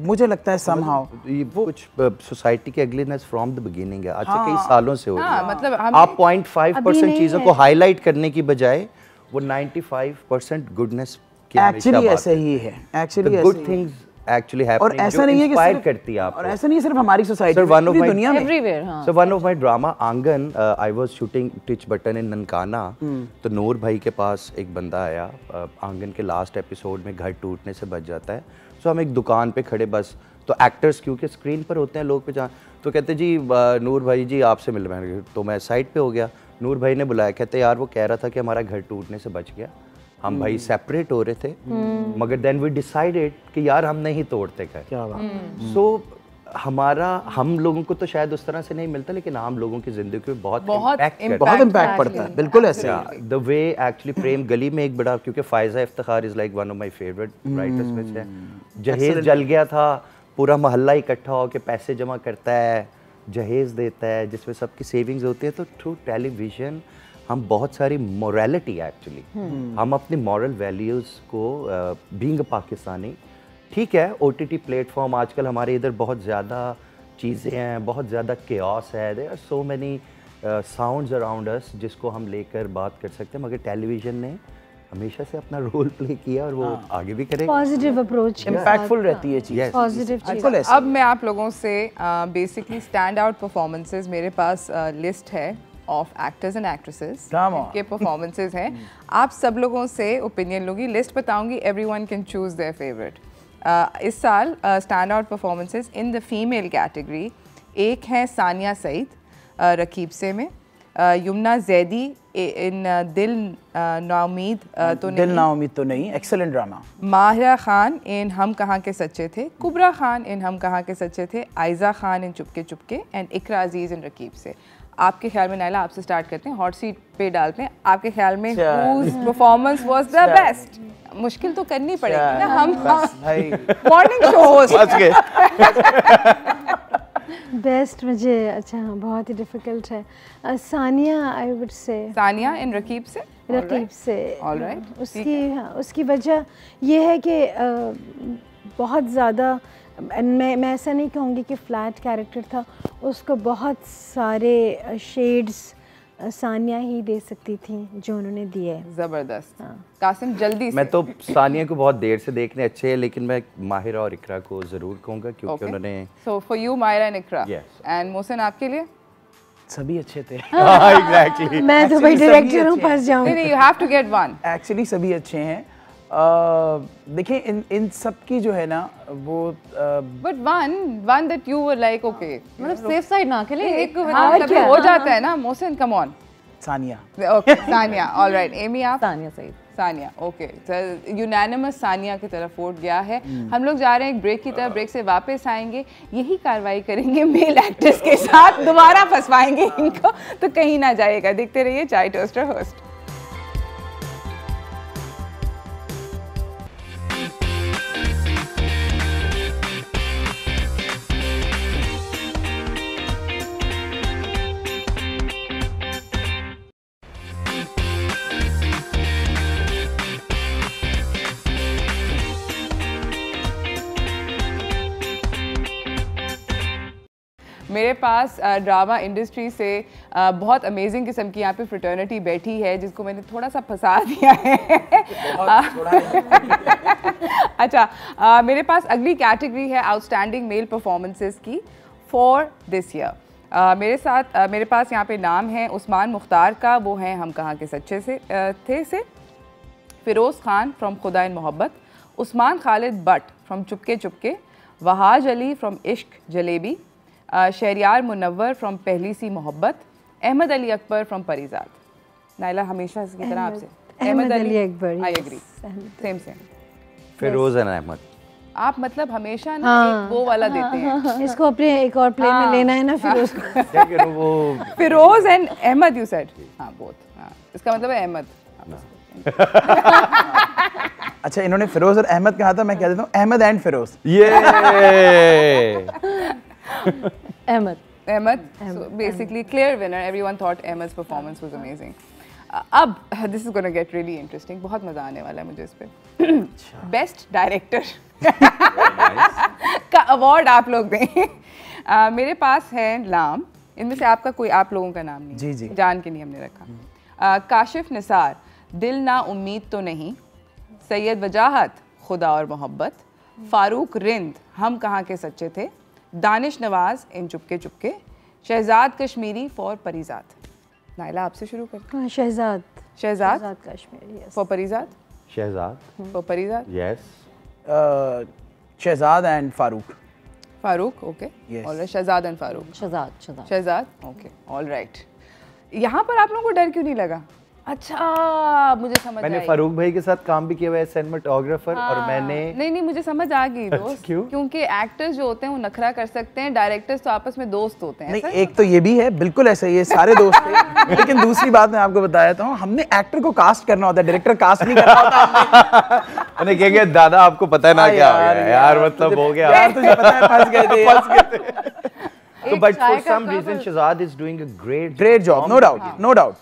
मुझे लगता है समहाउ ये कुछ सोसाइटी की अगलीनेस फ्रॉम द बिगिनिंग है, आज से कई सालों से हो रही है। मतलब आप 0.5% चीज़ों को हाईलाइट करने की बजाय वो 95% गुडनेस की एक्चुअली ऐसे ही है, actually good things actually happening, और ऐसा नहीं है कि इंस्पायर सिर्फ करती है आपको। और ऐसा नहीं है सिर्फ हमारी सोसाइटी Sir, में, one of पूरी my- दुनिया में। एवरीवेयर। हाँ So one of my drama आंगन, I was shooting Tich Button in Nankana, तो नूर भाई के पास एक बंदा आया, आंगन के लास्ट एपिसोड में घर टूटने से बच जाता है। सो हम एक दुकान पे खड़े, बस तो एक्टर्स क्योंकि स्क्रीन पर होते हैं लोग पहचान, तो कहते जी नूर भाई जी आपसे मिल रहे हैं। तो मैं साइड पे हो गया, नूर भाई ने बुलाया, कहते यार वो कह रहा था कि हमारा घर टूटने से बच गया, हम भाई सेपरेट हो रहे थे, मगर देन वी डिसाइडेड कि यार हम नहीं तोड़ते घर। क्या बात। सो हम लोगों को तो शायद उस तरह से नहीं मिलता, लेकिन आम लोगों की जिंदगी में बहुत impact करता है। बहुत इम्पैक्ट पड़ता है, बिल्कुल ऐसे ही। द वे एक्चुअली प्रेम गली में एक बड़ा, क्योंकि Faiza Iftikhar is like one of my favourite writers में से। जहेज जल गया था, पूरा मोहल्ला इकट्ठा होकर पैसे जमा करता है, जहेज देता है, जिसमें सबकी सेविंग्स होती है। तो थ्रू टेलीविजन हम बहुत सारी मोरालिटी एक्चुअली, हम अपनी मॉरल वैल्यूज़ को बीइंग पाकिस्तानी, ठीक है OTT प्लेटफॉर्म आजकल हमारे इधर बहुत ज़्यादा चीज़ें हैं, बहुत ज़्यादा केओस है, there are so many sounds around us जिसको हम लेकर बात कर सकते हैं, मगर टेलीविज़न ने हमेशा से अपना रोल प्ले किया और वो आगे भी करेगा। पॉजिटिव अप्रोच, इम्पैक्टफुल रहती है चीज़। पॉजिटिव चीज। बिल्कुल ऐसे। अब मैं आप लोगों से बेसिकली स्टैंड आउट परफॉर्मेंसेज, मेरे पास लिस्ट है ऑफ एक्टर्स एंड एक्ट्रेसेस के परफॉर्मेंसेज हैं। आप सब लोगों से ओपिनियन लूँगी, लिस्ट बताऊँगी, everyone can choose their favourite. इस साल stand out performances in the female category, एक है सानिया सईद रकीब से में, यमुना जैदी इन दिल नाउमीद तो नहीं, दिल नाउमीद तो नहीं, एक्सेलेंट ड्रामा। माहिरा खान इन हम कहाँ के सच्चे थे, कुबरा खान इन हम कहाँ के सच्चे थे, आयजा खान इन चुपके चुपके, एंड इकरा अजीज इन रकीब से। आपके ख्याल में, नायला आपसे स्टार्ट करते हैं, हॉट सीट पे डालते हैं, आपके ख्याल में whose performance was the best? मुश्किल तो करनी पड़ेगी ना, हम भाई मॉर्निंग शो होस्ट। बेस्ट मुझे, अच्छा हाँ, बहुत ही डिफिकल्ट है। Sania I would say, Sania इन रकीब से, रकीब से। All right. उसकी वजह ये है कि बहुत ज़्यादा, मैं ऐसा नहीं कहूँगी कि फ्लैट कैरेक्टर था, उसको बहुत सारे शेड्स सानिया ही दे सकती थी जो उन्होंने दिए। जबरदस्त। कासिम जल्दी से। मैं तो सानिया को बहुत देर से देखने अच्छे है, लेकिन मैं माहिरा और इकरा को ज़रूर कहूँगा क्योंकि उन्होंने। So for you Mahira and Iqra, Yes. And Mohsin आपके लिए? सभी अच्छे थे। एग्जैक्टली। मैं तो भाई डायरेक्टर हूँ, फंस जाऊँ। नहीं, you have to get one. Actually सभी अच्छे हैं। देखिए इन सब की जो है ना वो but one that you were like okay, मतलब सेफ साइड ना के लिए एक कभी हो जाता है ना। Mohsin come on. Sania. Okay Sania, alright. Amy आप? सानिया सईद। सानिया, ओके। यूनानिमस सानिया की तरफ वोट गया है। हम लोग जा रहे हैं एक ब्रेक की तरफ, ब्रेक से वापस आएंगे, यही कार्रवाई करेंगे मेल एक्टर्स के साथ, दोबारा फंसवाएंगे इनको, तो कहीं ना जाएगा। देखते रहिए चाय टोस्टर होस्ट। मेरे पास ड्रामा इंडस्ट्री से बहुत अमेजिंग किस्म की यहाँ पे फ्रेटर्निटी बैठी है, जिसको मैंने थोड़ा सा फंसा दिया है। अच्छा, मेरे पास अगली कैटेगरी है आउटस्टैंडिंग मेल परफॉर्मेंसेस की फॉर दिस ईयर। मेरे पास यहाँ पे नाम है उस्मान मुख्तार का, वो हैं हम कहाँ के सच्चे से थे से, फिरोज़ खान फ्रॉम खुदा इन मोहब्बत, Usman Khalid but from Chupke Chupke, Wahaj Ali from इश्क जलेबी, शहरियार मुनव्वर फ्रॉम पहली सी मोहब्बत, अहमद अली अकबर फ्रॉम परीजाद। नाइला हमेशा इसकी तरह आपसे Ahmed Ali Akbar, I agree, same same. Feroze Ahmed. आप मतलब हमेशा ना एक वो वाला देते हैं। इसको अपने एक और प्ले में लेना है ना फिरोज को। क्या करूं वो Feroze and Ahmed you said. हाँ बोथ। हाँ इसका मतलब है अहमद। अच्छा, इन्होंने फिरोज और अहमद कहा था, मैं कह देता हूँ अहमद एंड फिरोज। ये Ahmad. Ahmed. So basically, clear winner. Everyone thought Ahmed's performance was amazing. अब this is going to get really interesting. बहुत मज़ा आने वाला है मुझे इस पे। Best Director का अवार्ड आप लोग दें। मेरे पास है नाम, इनमें से आपका कोई, आप लोगों का नाम नहीं। जी जी। जान के नहीं हमने रखा। काशिफ निसार, दिल ना उम्मीद तो नहीं, सैयद वजाहत, खुदा और मोहब्बत, फारूक रिंद, हम कहाँ के सच्चे थे, दानिश नवाज, इन चुपके चुपके, शहजाद कश्मीरी फॉर परीजाद। नाइला आपसे शुरू कर। Shahzad Kashmiri for Parizaad. Shahzad for Parizaad. Yes. Shahzad and Farooq, okay. Yes. Alright, Shahzad and Farooq. Shahzad, okay, alright. यहाँ पर आप लोगों को डर क्यों नहीं लगा? अच्छा, मुझे समझ मैंने आई। फारूक भाई के साथ काम भी किया हुआ है, सिनेमेटोग्राफर। और मैंने नहीं मुझे समझ आ गई दोस्त। क्यों? क्योंकि एक्टर्स जो होते हैं वो नखरा कर सकते हैं, डायरेक्टर्स तो आपस में दोस्त होते हैं। नहीं, एक तो ये भी है, बिल्कुल ऐसा ही है, सारे दोस्त थे। लेकिन दूसरी बात मैं आपको बताया था, हमने एक्टर को कास्ट करना होता है, डायरेक्टर कास्ट नहीं करना होता। मैंने कहेंगे दादा आपको पता है ना क्या हो गया यार, मतलब हो गया यार, तुझे पता है फंस गए थे। तो but for some reason Shahzad is doing a great job, no doubt.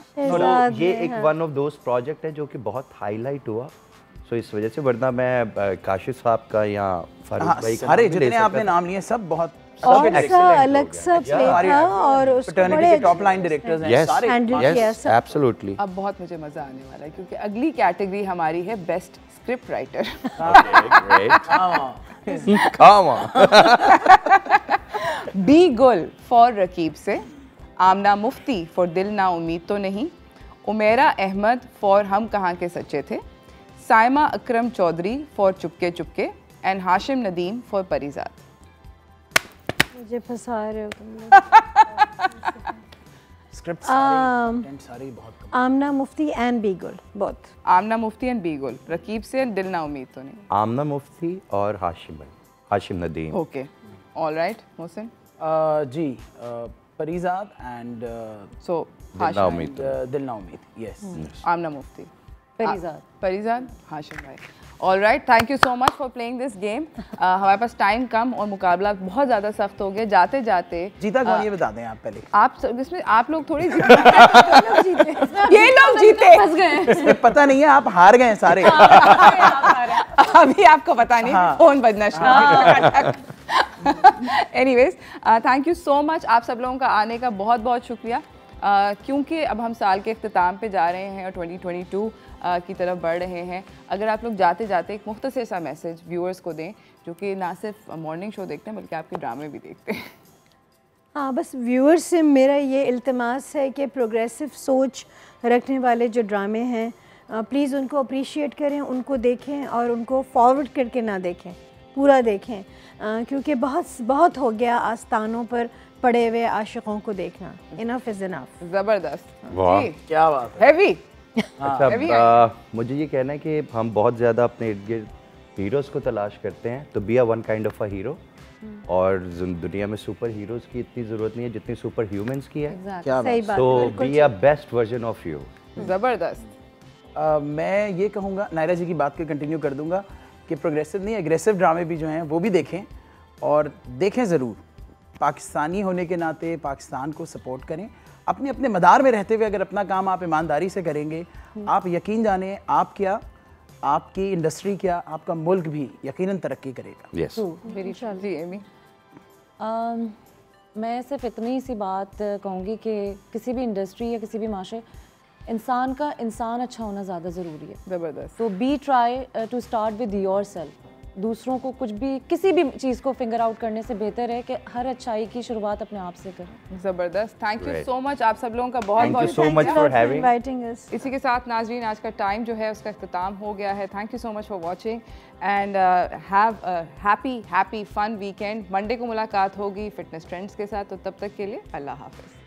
ये एक वन ऑफ दोस प्रोजेक्ट है जो कि बहुत हाईलाइट हुआ, सो इस वजह से, वरना मैं काशिफ साहब का या फारूक भाई का सारे जितने आपने नाम लिए सब बहुत और अलग सा प्ले था और उसको बड़े टॉप लाइन डायरेक्टर्स हैं सारे। Yes absolutely. अब बहुत मुझे मजा आने वाला है क्योंकि अगली कैटेगरी हमारी है बेस्ट स्क्रिप्ट राइटर। बी गुल फॉर रकीब से, आमना मुफ्ती फॉर दिल ना उम्मीद तो नहीं, उमेरा अहमद फॉर हम कहाँ के सच्चे थे, साइमा अकरम Chaudhary for Chupke Chupke and Hashim Nadeem for Parizaad. मुझे फंसा रहे हो तुम लोग। स्क्रिप्ट सारे बहुत कम। Amna Mufti and Beegul both. Amna Mufti and Beegul, Raqeeb Se Dil Na Umeed To Nahi. Amna Mufti और Hashim Nadeem. Okay, alright. Mohsin ji, Parizaad and so Dil Na Umeed तो दिल ना उम्मीद, यस। आमना मुफ्ती, परीजाद, हाशिम भाई। Alright, thank you so much for playing this game. हमारे पास टाइम कम और मुकाबला बहुत ज़्यादा सख्त हो गया। जाते जाते जीता कौन, ये बता दें आप पहले। आप इसमें आप लोग थोड़ी ये लोग जीते, फंस गए। इसमें पता नहीं है, आप हार गए सारे। अभी आपको पता नहीं, फोन बजना शुरू। Anyways, thank you so much आप सब लोगों का आने का बहुत बहुत शुक्रिया। क्योंकि अब हम साल के अख्ताम पे जा रहे हैं और 2022 की तरफ बढ़ रहे हैं, अगर आप लोग जाते जाते एक मुख्तसर सा मैसेज व्यूअर्स को दें जो कि ना सिर्फ मॉर्निंग शो देखते हैं बल्कि आपके ड्रामे भी देखते हैं। हाँ, बस व्यूअर्स से मेरा ये इल्तिमास है कि प्रोग्रेसिव सोच रखने वाले जो ड्रामे हैं प्लीज़ उनको अप्रिशिएट करें, उनको देखें और उनको फॉरवर्ड करके ना देखें, पूरा देखें, क्योंकि बहुत हो गया आस्थानों पर पड़े हुए आशिकों को देखना। Enough is enough. ज़बरदस्त, वाह क्या बात है। हैवी। अच्छा, मुझे ये कहना है कि हम बहुत ज़्यादा अपने इर्द गिर्द हीरोज़ को तलाश करते हैं, तो be a one kind of a hero. और दुनिया में सुपर हीरोज़ की इतनी ज़रूरत नहीं है जितनी सुपर ह्यूमंस की है। क्या सही बात तो है, be a best version of you. ज़बरदस्त। मैं ये कहूँगा, नायरा जी की बात को कंटिन्यू कर दूंगा कि प्रोग्रेसिव नहीं, एग्रेसिव ड्रामे भी जो हैं वो भी देखें, और देखें ज़रूर। पाकिस्तानी होने के नाते पाकिस्तान को सपोर्ट करें, अपने अपने मदार में रहते हुए अगर अपना काम आप ईमानदारी से करेंगे, आप यकीन जाने आप क्या, आपकी इंडस्ट्री क्या, आपका मुल्क भी यकीनन तरक्की करेगा। यस, जी एमी। मैं सिर्फ इतनी सी बात कहूँगी कि किसी भी इंडस्ट्री या किसी भी माशरे, इंसान अच्छा होना ज़्यादा ज़रूरी है। ज़बरदस्त। So be try to start with yourself. दूसरों को कुछ भी किसी भी चीज़ को फिंगर आउट करने से बेहतर है कि हर अच्छाई की शुरुआत अपने आप से करें। ज़बरदस्त, thank you Right. So much आप सब लोगों का बहुत Thank you बहुत so much for having. inviting us. इसी के साथ नाजरीन आज का टाइम जो है उसका इख्तिताम हो गया है। Thank you so much for watching and have happy fun weekend. Monday को मुलाकात होगी फिटनेस ट्रेंड्स के साथ, तो तब तक के लिए अल्लाह हाफिज़।